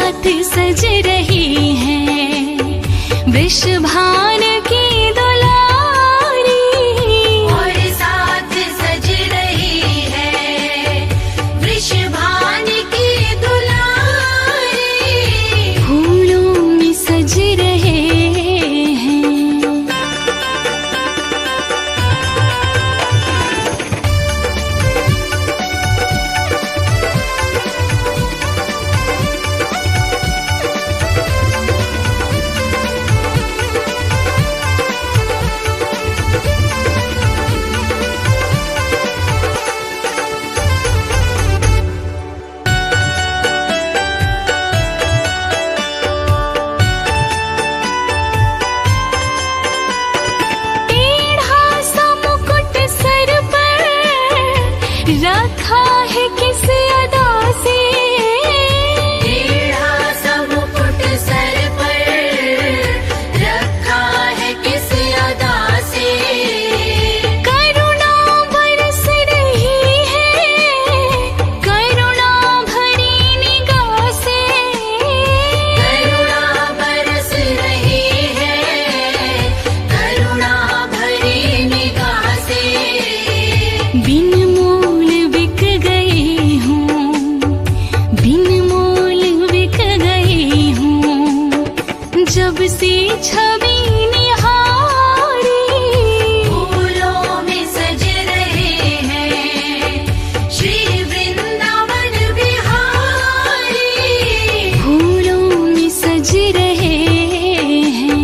साथ सज रही हैं वृषभान की दुलारी। और साथ सज रही है वृषभान की दुलारी। फूलों में सज रहे हैं। रखा है किस अदा से, टेढ़ा सा मुकुट सर पर रखा है किस अदा से। करुणा बरस रही है करुणा भरी निगाह से। करुणा बरस रही है करुणा भरी निगाह से। बिन मोल बिक गई हूँ बिन मोल बिक गई हूँ जब से छवि निहारी। फूलों में सज रहे हैं श्री वृंदावन बिहारी। फूलों में सज रहे हैं।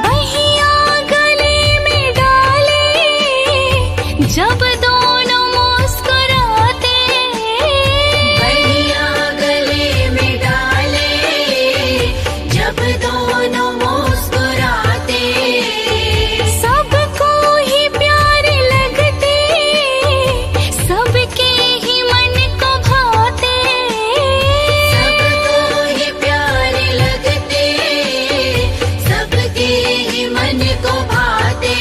बहिया गले में डाले जब दोनों मुस्कुराते। बहिया गले में डाले जब दोनों मुस्कुराते। सबको ही प्यारे लगते सबके ही मन को भाते। सबको ही प्यारे लगते सबके ही मन को भाते।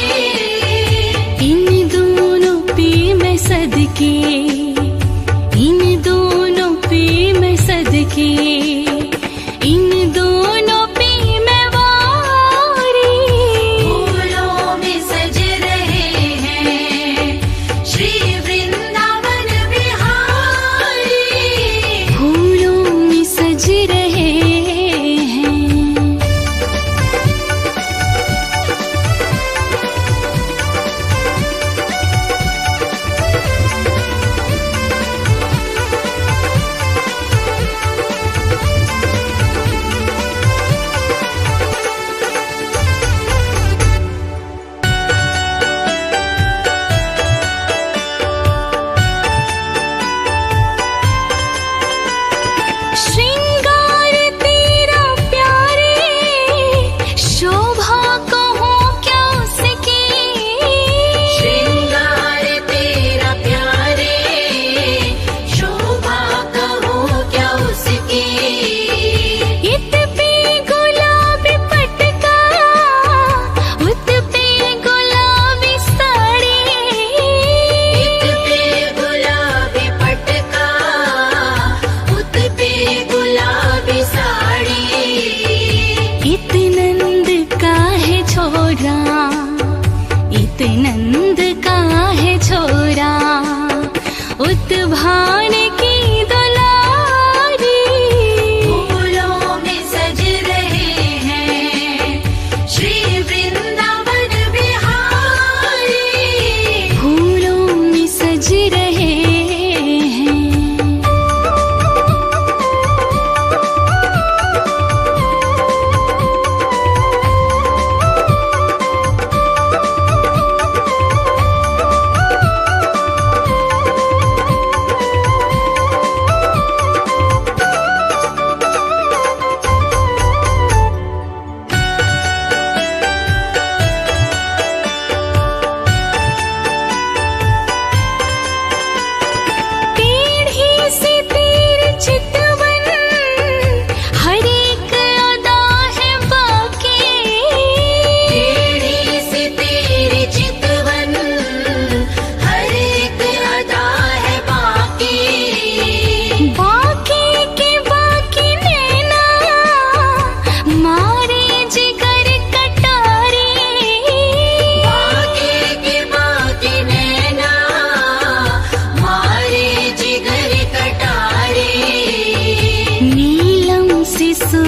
इन दोनों पे मैं सदके इन दोनों पे मैं सदके इन दोनों पे मैं वारी। फूलों में सज रहे हैं श्री वृंदावन बिहारी। फूलों में सज रहे हैं। श्रृंगार तेरा प्यारे शोभा कहूँ क्या उसकी। श्रृंगार तेरा प्यारे शोभा कहूँ क्या उसकी। इत पे गुलाबी पटका उत पे गुलाबी साड़ी। इत पे गुलाबी पटका उत पे गुलाबी साड़ी। इत नंद का है छोरा इत नंद का है छोरा उत भान की दुलारी। फूलों में सज रहे हैं श्री वृंदावन बिहारी। फूलों में सज रहे हैं।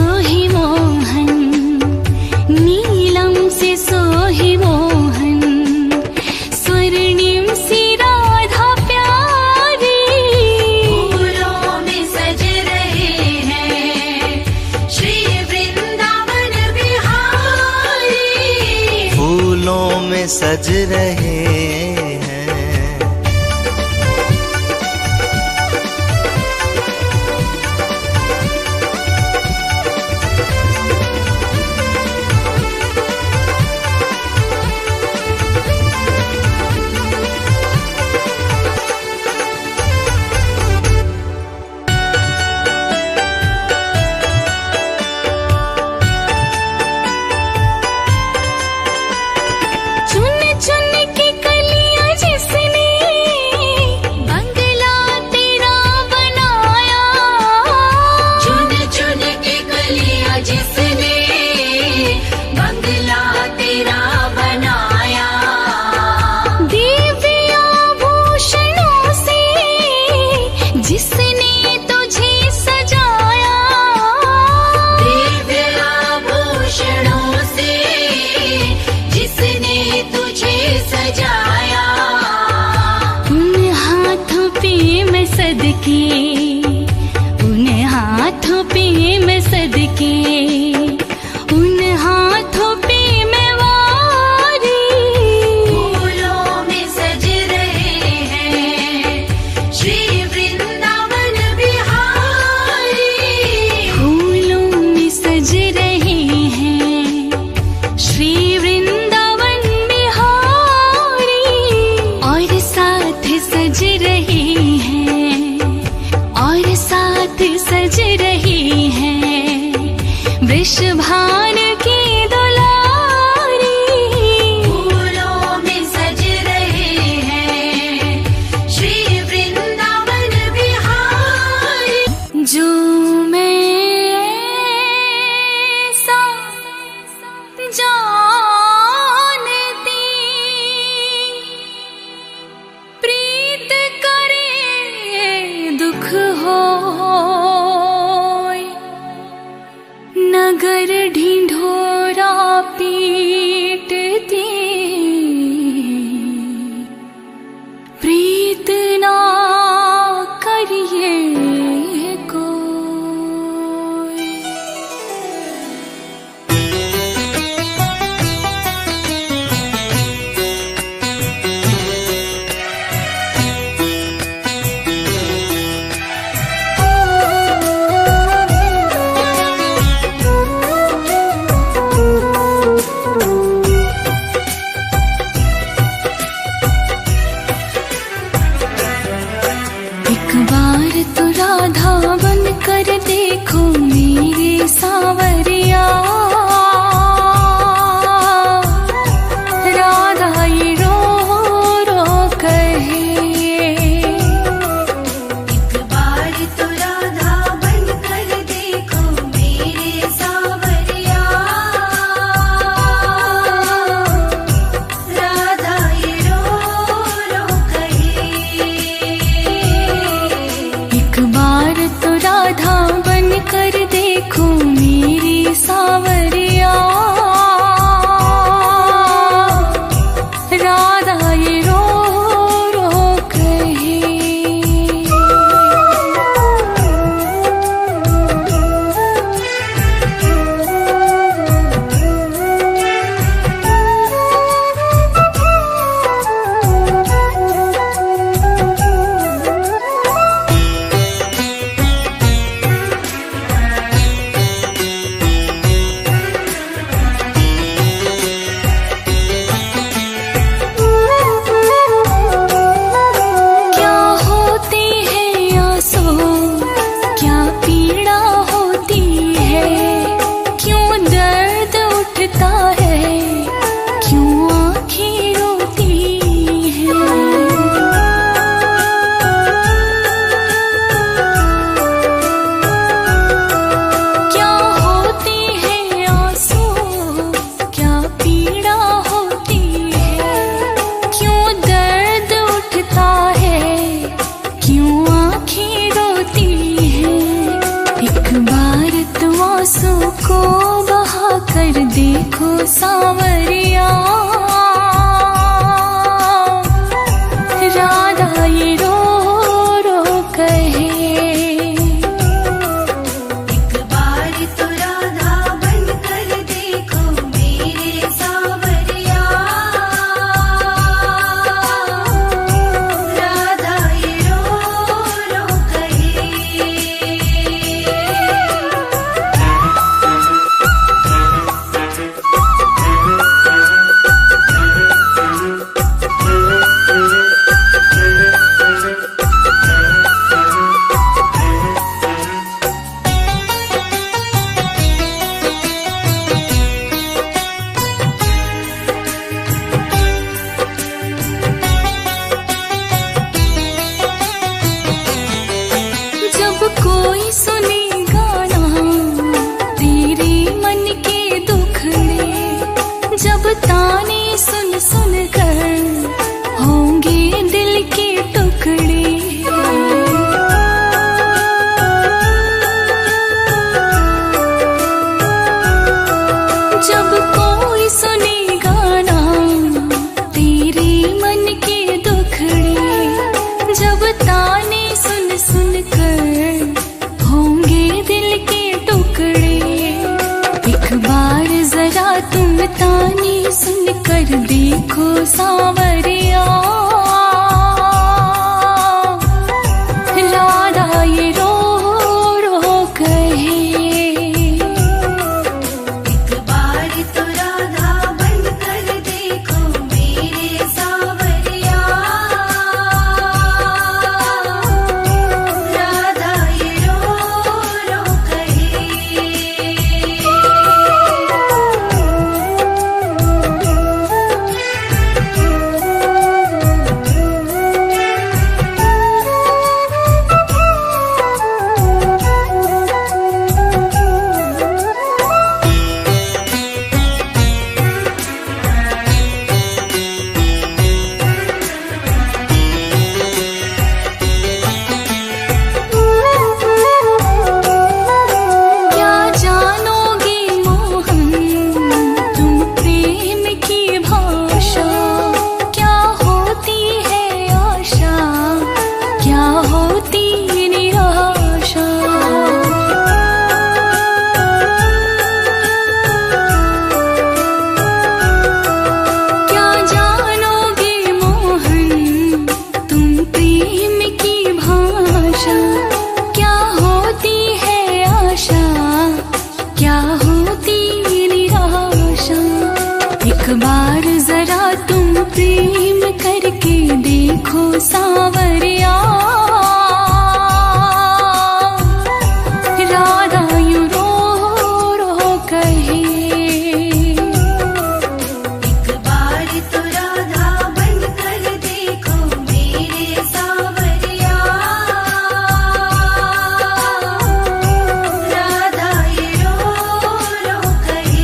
सोहि मोहन, नीलम से सोहि मोहन, स्वर्णिम सी राधा प्यारी। फूलों में सज रहे हैं श्री वृंदावन बिहारी। फूलों में सज रहे चुन चुन के कलियां जिसने बंगला तेरा बनाया। चुन चुन के कलियां जिसने बंगला तेरा बनाया। दिव्य आभूषणों से जिसने तुझे सजाया। दिव्य आभूषणों से जिसने तुझे सजाया। उन हाथों पे मैं सदके, उन हाथों पे मैं सदके, उन हाथों पे मैं वारी। फूलों में सज रहे हैं श्री वृंदावन बिहारी। फूलों में सज रहे हैं श्री वृंदावन बिहारी। और साथ सज रहे हैं, और साथ सज रहे हैं वृषभान की दुलारी। फूलों में सज रहे हैं श्री वृंदावन बिहारी। जो मैं ऐसा जानती, प्रीत करे दुख होय, नगर ढिंढोरा पीटती, प्रीत ना करिए कोई। को बहा कर देखो सांवरिया, राधा ये रो रो कहे। एक बार तो राधा बन कर देखो मेरे सांवरिया, राधा ये रो रो कहे। जब कोई सुने गाना तेरे मन के दुखड़े, जब ताने सुन सुन कर होंगे दिल के टुकड़े। जब कोई सुने गाना तेरे मन के दुखड़े, जब ताने सुन सुन कर होंगे दिल के टुकड़े। एक बार जरा तुम ताने सुन कर देखो सांवरिया, राधा ये रो रो कहे। एक बार तो राधा बन कर देखो मेरे सांवरिया, राधा ये रो रो कहे। क्या जानोगे मोहन तुम प्रेम की भाषा, क्या होती है आशा, क्या होती निराशा। क्या जानोगे मोहन तुम प्रेम की भाषा, क्या होती है आशा, क्या होती निराशा। एक बार जरा तुम प्रेम करके देखो सांवरिया, राधा यूं रो रो कहे। एक बार तो राधा बन कर देखो मेरे सांवरिया, राधा ये रो रो कहे।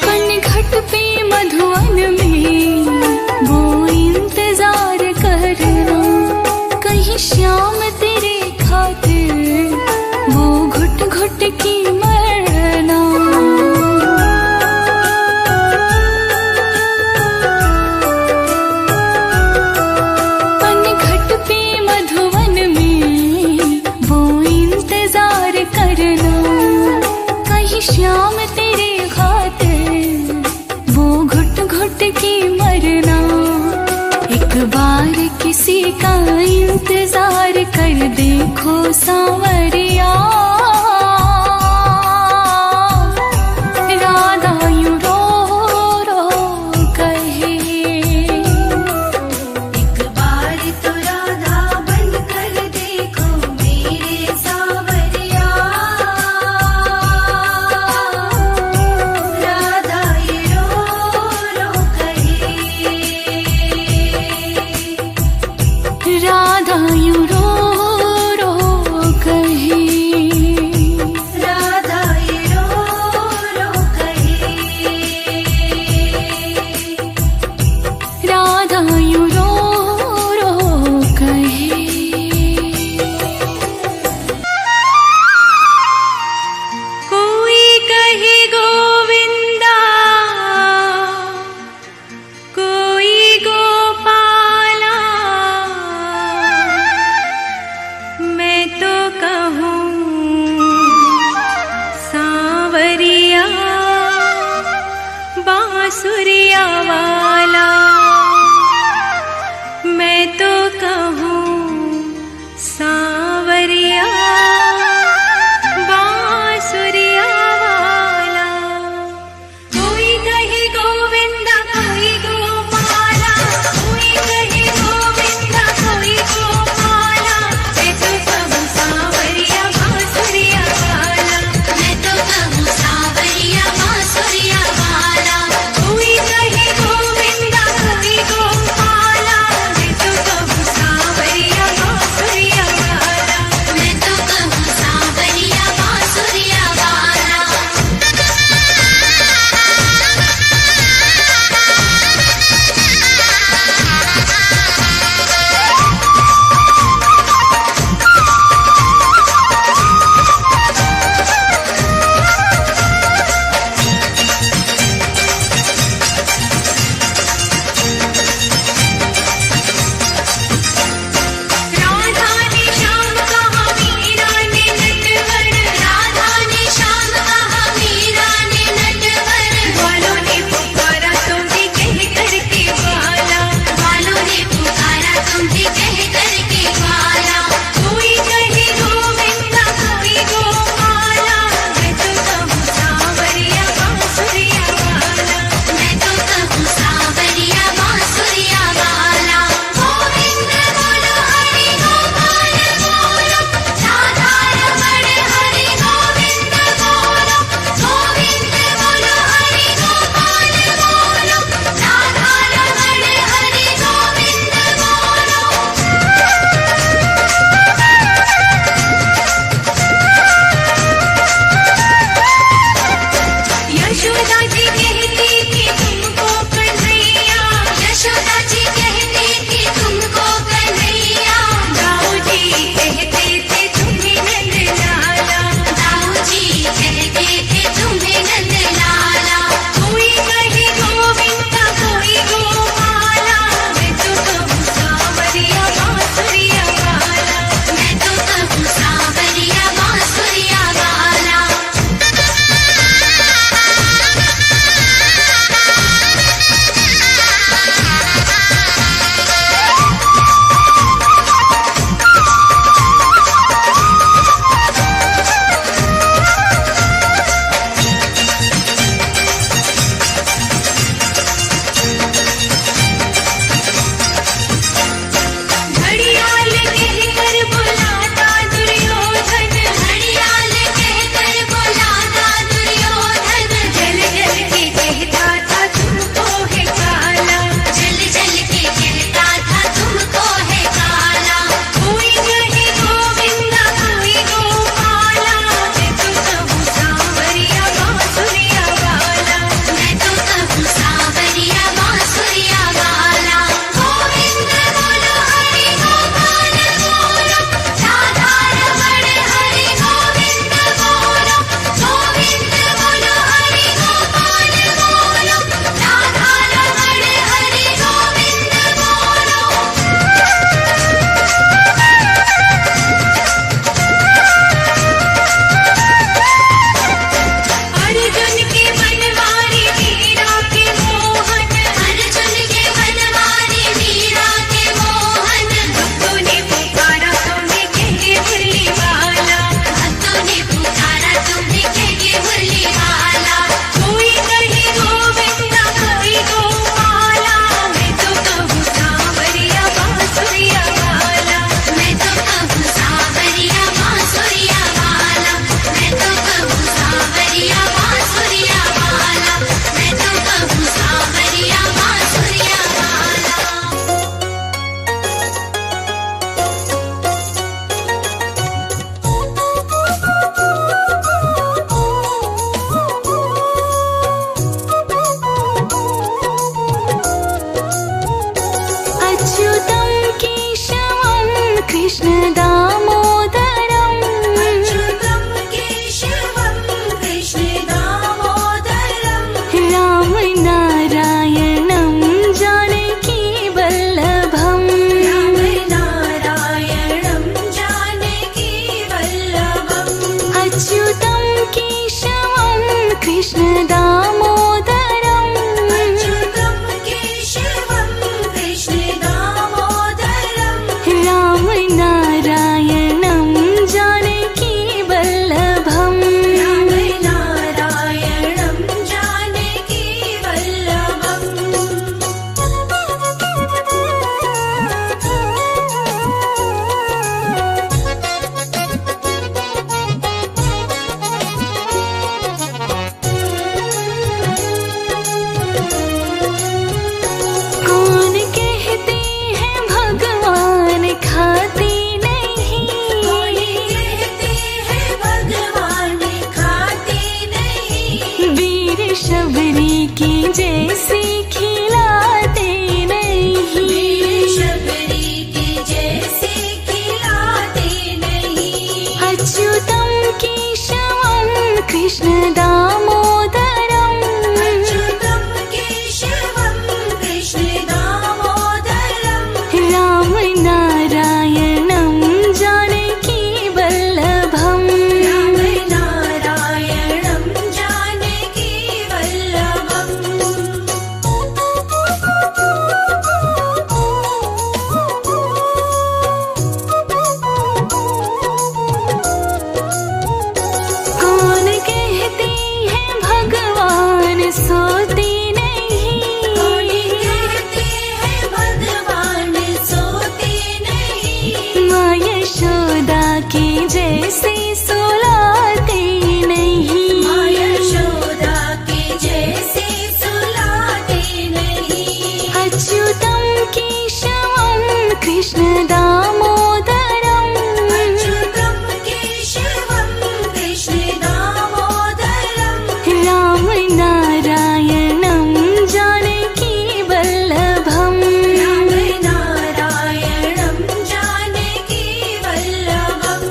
पनघट पे मधुवन में वो इंतजार करना, कहीं श्याम तेरे खातिर वो घुट घुट की मरना। पनघट पे मधुवन में वो इंतजार करना, कहीं श्याम तेरे खातिर वो घुट घुट की मरना। एक बार किसी का इंतजार कर देखो सांवरिया, राधा यूं रो रो कहे। एक बार तो राधा बन कर देखो मेरे सांवरिया, बांसुरिया वाला। मैं तो कहूँ सांवरिया बांसुरिया वाला। कोई कहे गोविंदा कोई गोपाला, कोई कहे गोविंदा कोई गोपाला। मैं तो कहूँ सांवरिया बांसुरिया वाला। मैं तो कहूँ सांवरिया बांसुरिया वाला। कोई कहे गोविंदा कोई गोपाला। मैं तो कहूँ सांवरिया बांसुरिया वाला। मैं तो कहूँ सांवरिया बांसुरिया वाला। राधा ने श्याम कहा मीरा ने नटवर। राधा ने श्याम कहा मीरा ने नटवर। वालों ने पुकारा तुम्हें कह करके वाला। वालों ने पुकारा तुम्हें कह करके वाला। कोई कहे गोविंदा कोई गोपाला। मैं तो कहूँ सांवरिया बांसुरिया वाला। मैं तो कहूँ सांवरिया बांसुरिया वाला। गोविंद बोलो हरि गोपाल बोलो, राधा रमण हरि गोविंद बोलो। गोविंद बोलो हरि गोपाल बोलो, राधा रमण हरि गोविंद बोलो। यशोदा जी कहती थी तुमको कन्हैया। यशोदा जी कहती थी तुमको कन्हैया। दाऊ जी कहते थे तुम्हें नंद लाला। दाऊ जी कहते थे तुम्हें नंद लाला। कोई कहे गोविंदा कोई गोपाला। मैं तो कहूँ सांवरिया बांसुरिया वाला। मैं तो कहूँ सांवरिया बांसुरिया वाला। घड़ियाल कहकर बुलाता दुर्योधन। घड़ियाल कहकर बुलाता दुर्योधन। जल जल के कहता था तुमको है काला। जल जल के कहता था तुमको है काला। कोई कहे गोविंदा कोई गोपाला। मैं तो कहूँ सांवरिया बांसुरिया वाला। मैं तो कहूँ सांवरिया बांसुरिया वाला। गोविंद बोलो हरि गोपाल बोलो, राधा रमण हरि गोविंद बोलो। गोविंद बोलो हरि गोपाल बोलो, राधा रमण हरि गोविंद बोलो। अर्जुन के बनवारी मीरा के मोहन। अर्जुन के बनवारी मीरा के मोहन। भक्तों ने पुकारा तुम्हें कहे मुरली वाला। भक्तों ने पुकारा तुम्हें कहे मुरली वाला। कोई कहे गोविंदा कोई गोपाला। मैं तो कहूँ सांवरिया बांसुरिया वाला। मैं तो कहूँ सांवरिया बांसुरिया वाला। मैं तो कहूँ सांवरिया बांसुरिया वाला। मैं तो कहूँ सांवरिया बांसुरिया वाला। अच्युतं केशवं कृष्ण दामोदरम्। अच्युतं केशवं कृष्ण दामोदरम्। राम नारायणं जानकी वल्लभम्। राम नारायणं जानकी वल्लभम्। अच्युतं केशवं कृष्ण दामोदरम्। शबरी की जैसी खिलाते नहीं, शबरी की जैसे खिलाते नहीं। अच्युतम केशवम कृष्ण दामोदरम, अच्युतम केशवम कृष्ण दामोदरम। राम नारायणं जानकी वल्लभम, राम नारायणं जानकी वल्लभम्। कौन कहते हैं भगवान सोते नहीं, कौन कहते हैं भगवान सोते नहीं। माँ यशोदा की जैसे सुलाते नहीं, माँ यशोदा के जैसे सुलाते नहीं। अच्युतम केशवम कृष्ण दामोदरम, अच्युतम केशवम कृष्ण दामोदरम। राम नारायणं जानकी वल्लभम, राम नारायणं जानकी वल्लभम्।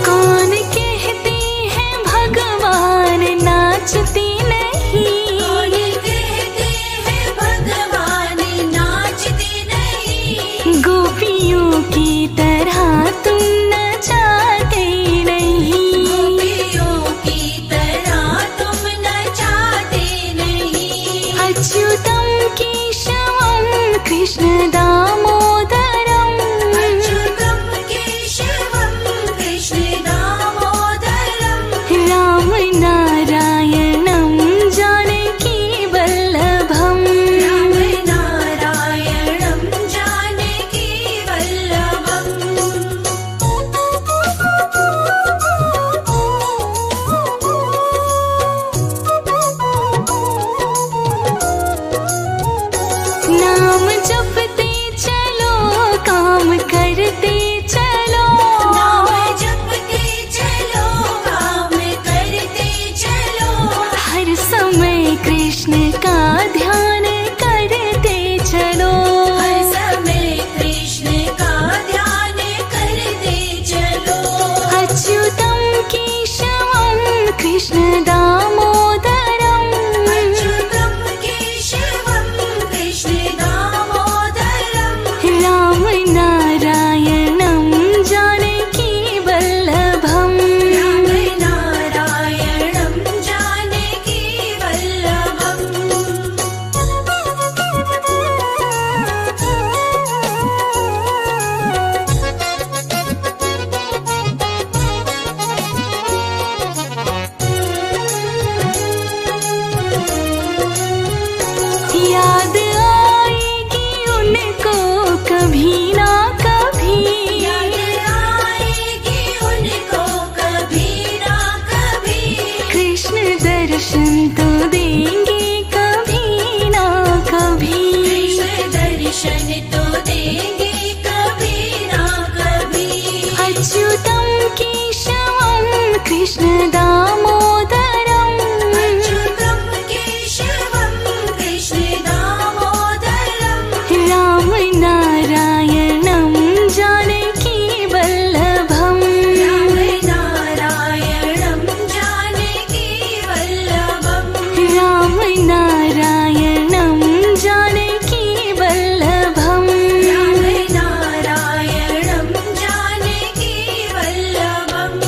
कौन कहते हैं भगवान नाचते नहीं, कौन कहते हैं भगवान नाचते नहीं। गोपियों की तरह तुम नचाते नहीं, गोपियों की तरह तुम नचाते नहीं। अच्युतम केशवम कृष्ण दामोदरम, अच्युतम केशवम कृष्ण दामोदरम। राम नारायणं जानकी वल्लभम, राम नारायणं जानकी वल्लभम्। नाम जपते चलो काम करते चलो, नाम जपते चलो काम करते चलो। हर समय कृष्ण का ध्यान करते चलो, हर समय कृष्ण का ध्यान करते चलो। अच्युतम केशवम कृष्ण दामोदरम, अच्युतम केशवम कृष्ण दामोदरम। राम नारायणं जानकी वल्लभम, राम नारायणं जानकी वल्लभम्। याद आएगी उनको कभी ना कभी, याद आएगी उनको कभी ना कभी। कृष्ण दर्शन तो देंगे कभी ना कभी, कृष्ण दर्शन तो देंगे कभी ना कभी। अच्युतम केशवम कृष्ण दामोदरम, अच्युतम केशवम कृष्ण दामोदरम। राम नारायणं जानकी वल्लभम, राम नारायणं जानकी वल्लभम्। राम नारायणं जानकी वल्लभम, राम नारायणं जानकी वल्लभम्।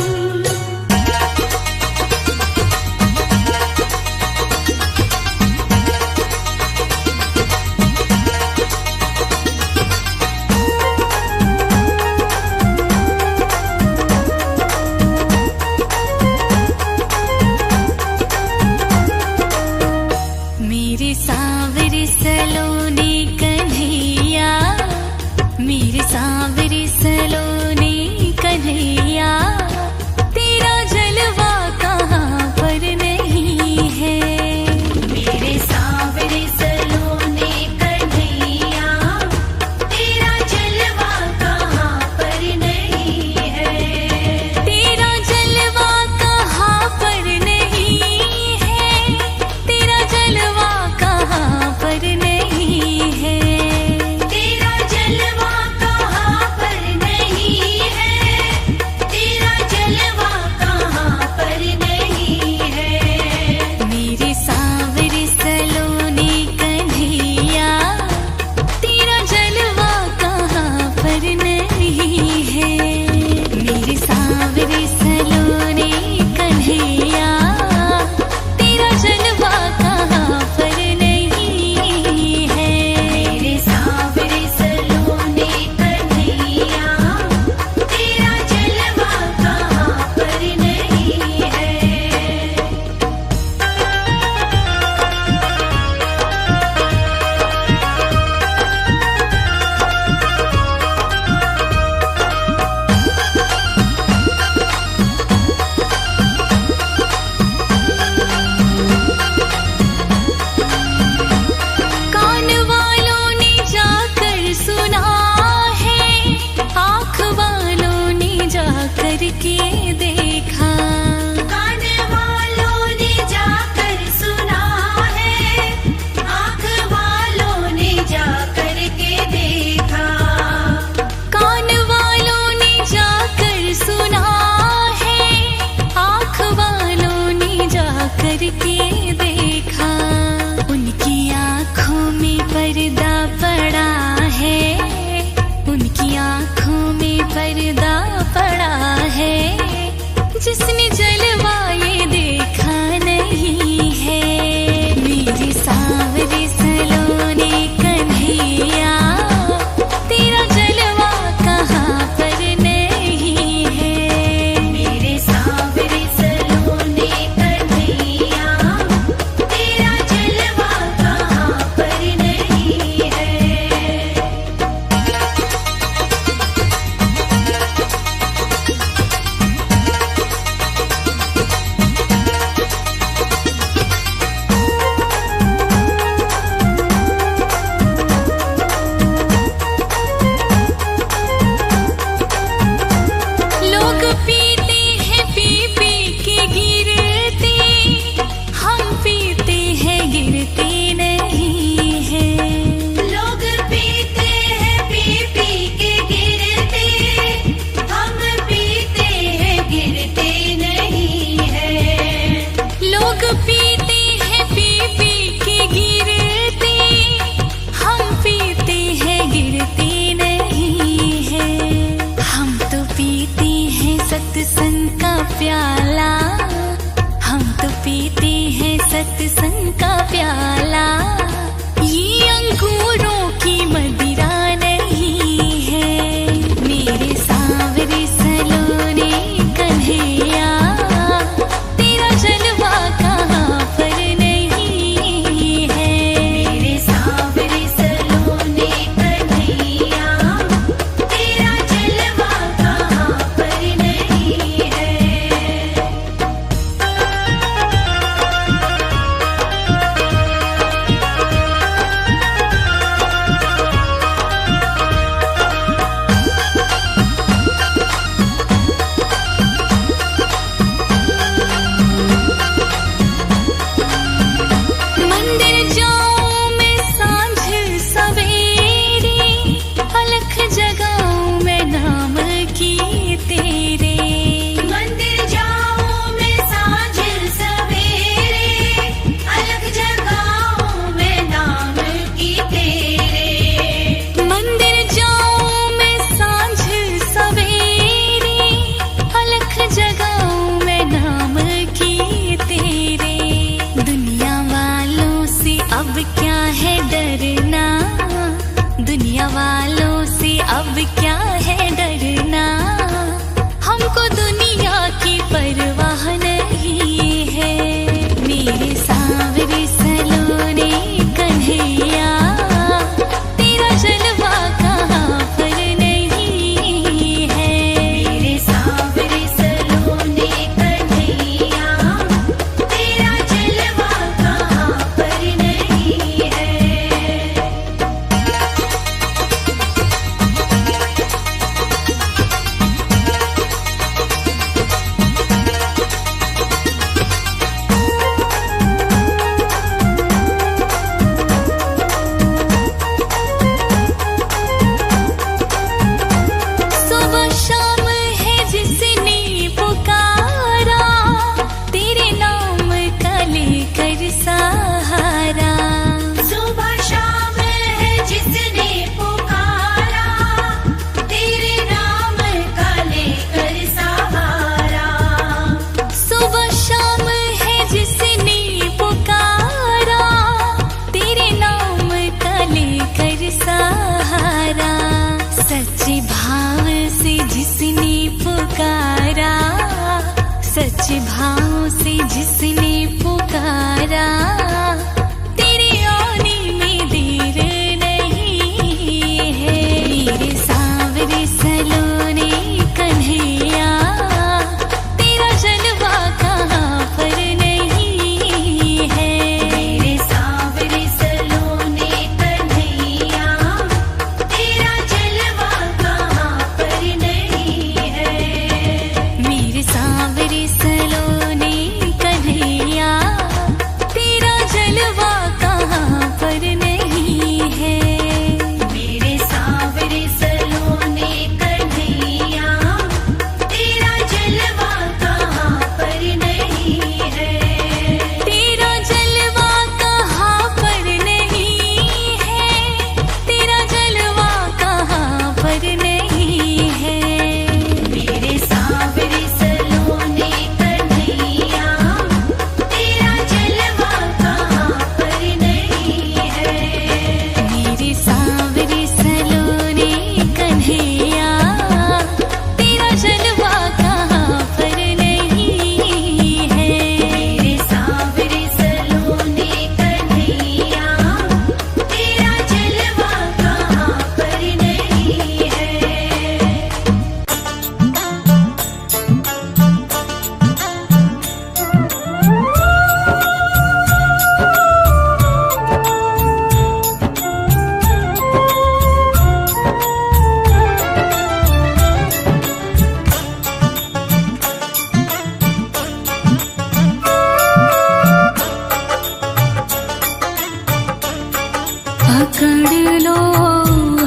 पकड़ लो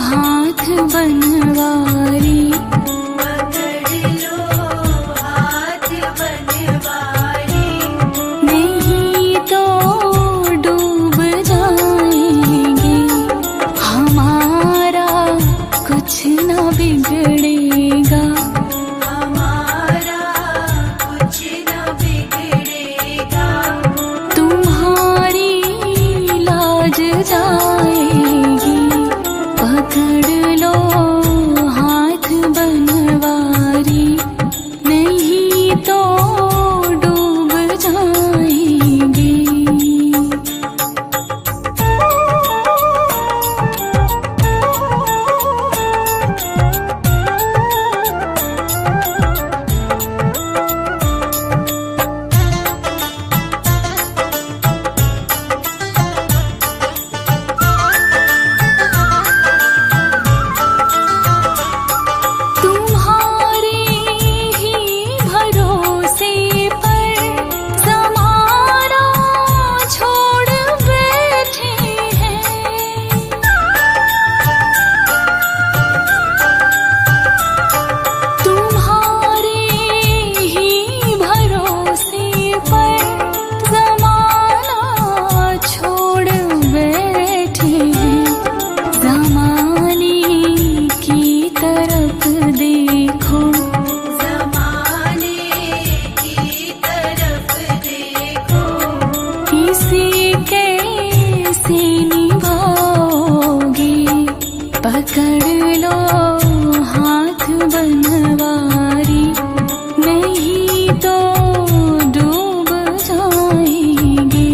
हाथ बनवारी, पकड़ लो हाथ बनवारी, नहीं तो डूब जाएंगे, हमारा कुछ न बिगड़ेगा, हमारा कुछ न बिगड़ेगा, तुम्हारी लाज जाएगी, पकड़ लो हाथ बनवारी, नहीं तो डूब जाएंगे। तुम्हारे ही भरोसे पर ज़माना छोड़ बैठे हैं, तुम्हारे ही भरोसे पर ज़माना छोड़ बैठे हैं, ज़माने की तरफ देखो, ज़माने की तरफ देखो, इसे कैसे निभाओगे, पकड़ लो हाथ बनवारी, नहीं तो डूब जाएंगे।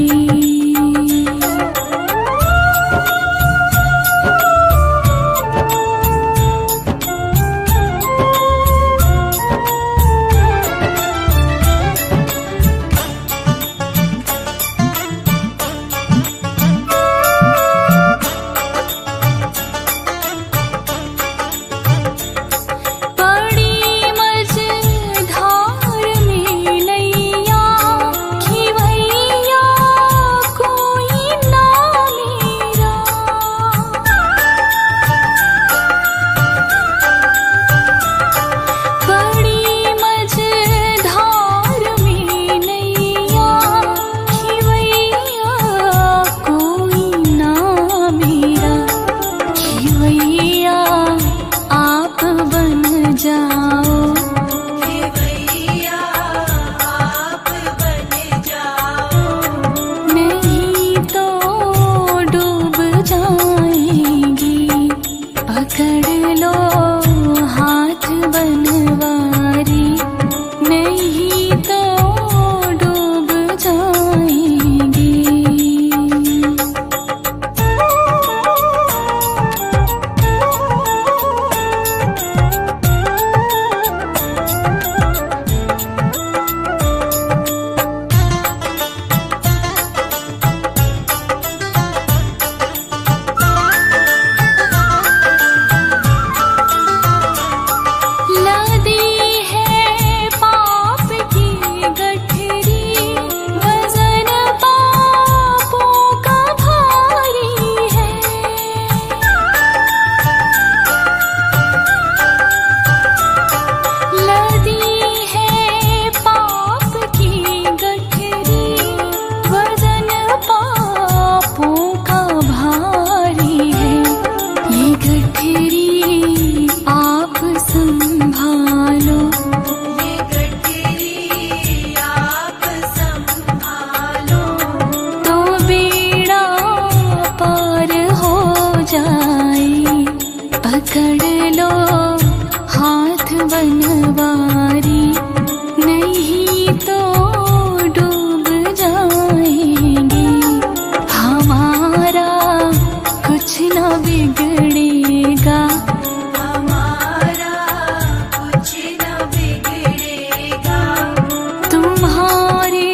बड़ी मझधार में नैया खिवैया कोई ना मेरा, बड़ी मझधार में नैया खिवैया कोई ना मेरा, खिवैया आप बन जाओ, भैया आप बन जाओ, नहीं तो डूब जाएंगी, पकड़ लो हाथ बनवारी, नहीं तो डूब जाएंगी। लदी है पाप की गठरी, वजन पापों का भारी है, लदी है पाप की गठरी, वजन पापों का भारी है, ये गठरी आप संभालो, ये गठरी आप संभालो, तो बेड़ा पार हो जाए, पकड़ लो हाथ बनवारी, नहीं तो डूब जाएंगे, हमारा कुछ न बिगड़ेगा, हमारा कुछ न बिगड़ेगा, तुम्हारी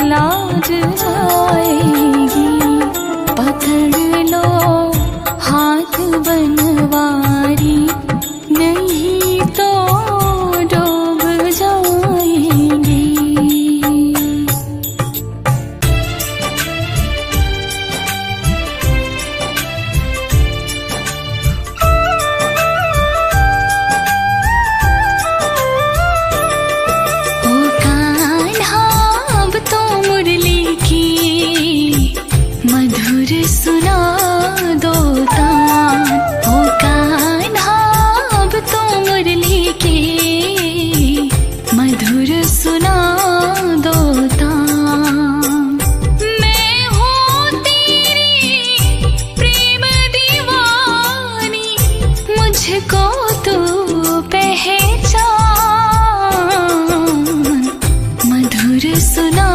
लाज जाएगी, पकड़ लो हाथ बनवारी, नहीं तो सुना दो तान, ओ कान्हा अब तो मुरली के मधुर सुना दो तान। मैं हूँ तेरी प्रेम दीवानी, मुझको तू पहचान, मधुर सुना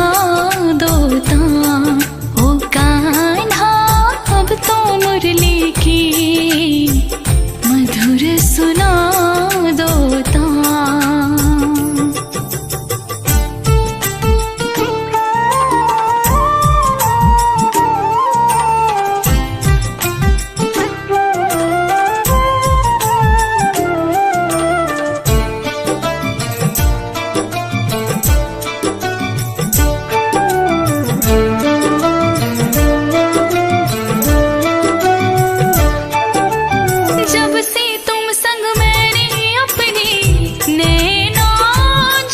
दो तान, ओ कान्हा अब तो मुरली की मधुर सुना दो तान। जब से तुम संग मैंने अपने नैना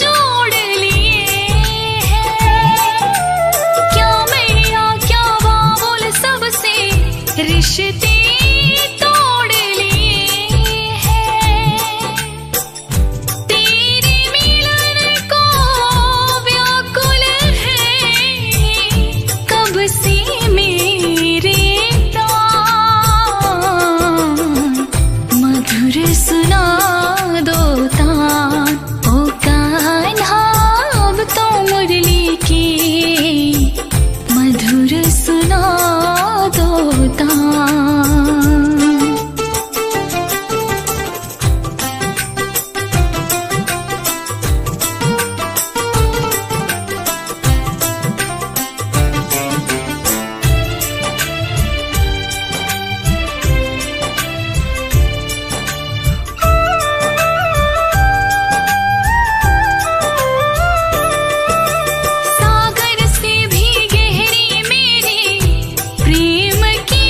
जोड़ लिए हैं, क्या मैया क्या बाबुल सबसे रिश्ते तोड़ लिए हैं। तेरे मिलन को व्याकुल है कब से मेरे प्राण, मधुर सुना दो तान, ओ कान्हा अब तो मुरली की मधुर सुना दो तान। सागर से भी गहरी मेरी प्रेम की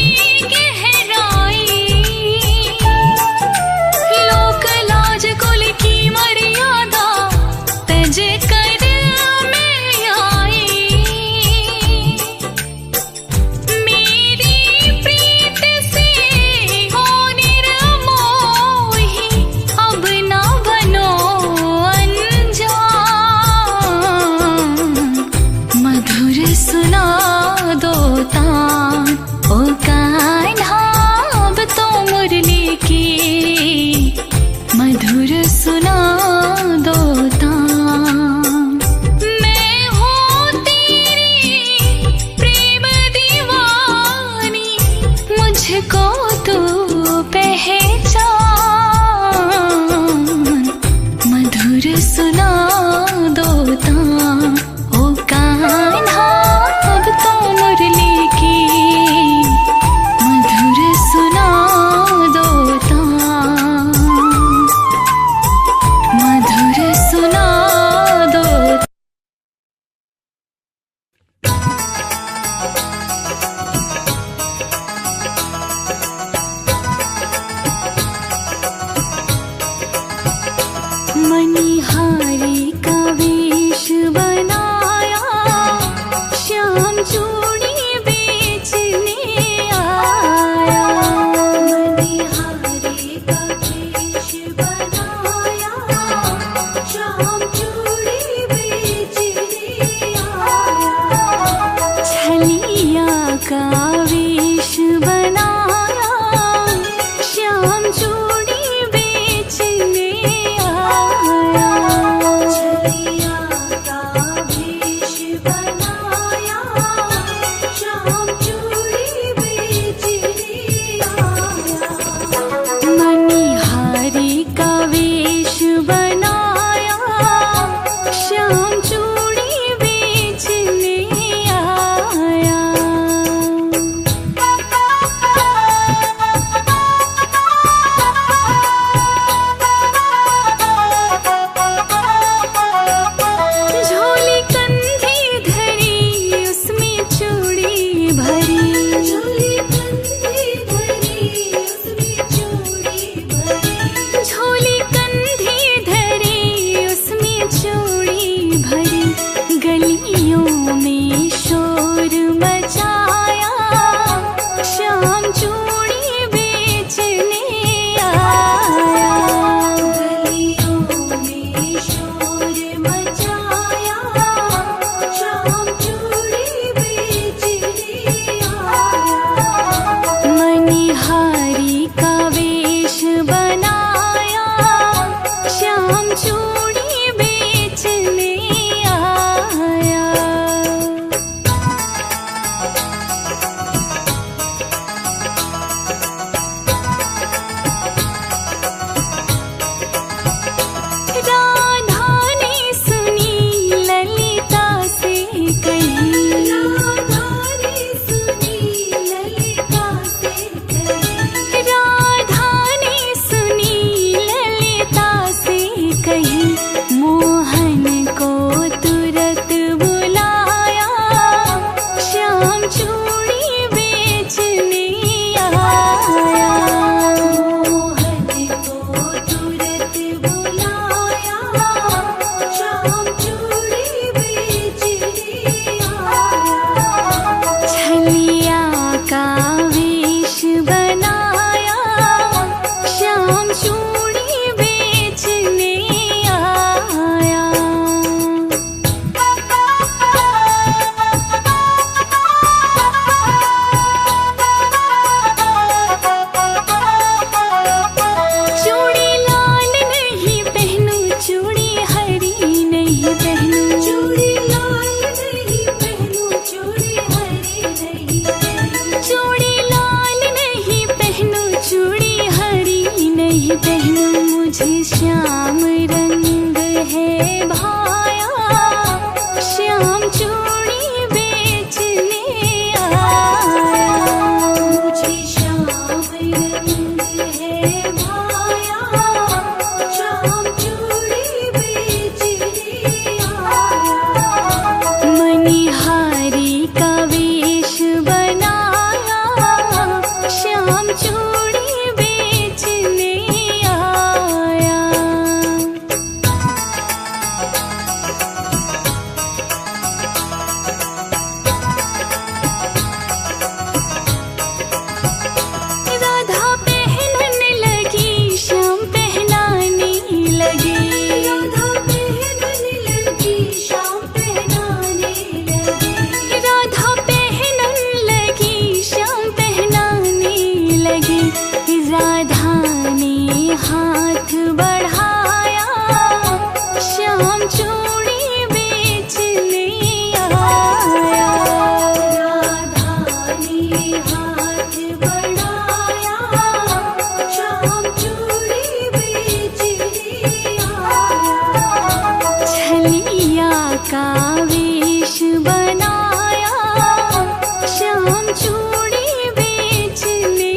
चूड़ी बेचने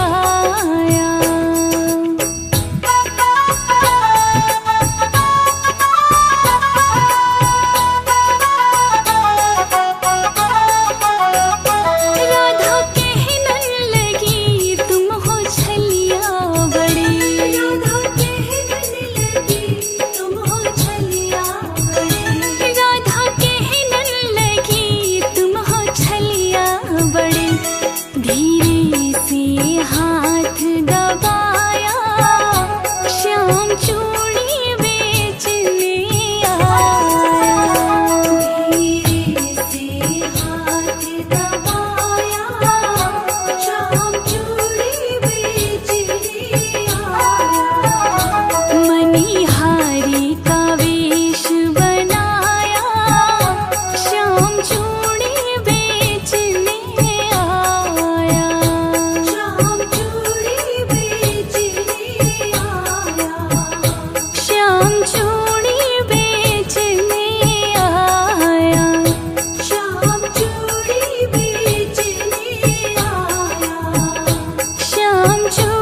आया। राधा कहने लगी तुम हो छलिया बड़ी, राधा कहने लगी तुम हो छलिया बड़ी, राधा कहने लगी तुम हो छलिया बड़ी। धीरे से हाथ दबाया श्याम चूड़ी बेचने आया। धीरे से हाथ दबाया श्याम चूड़ी बेचने आया। मणिहारी का वेश बनाया श्याम चूड़ी बेचने आया। श्याम चूड़ी बेचने आया। श्याम चूड़ी बेचने आया। श्याम चूड़ी बेचने आया। श्याम चूड़ी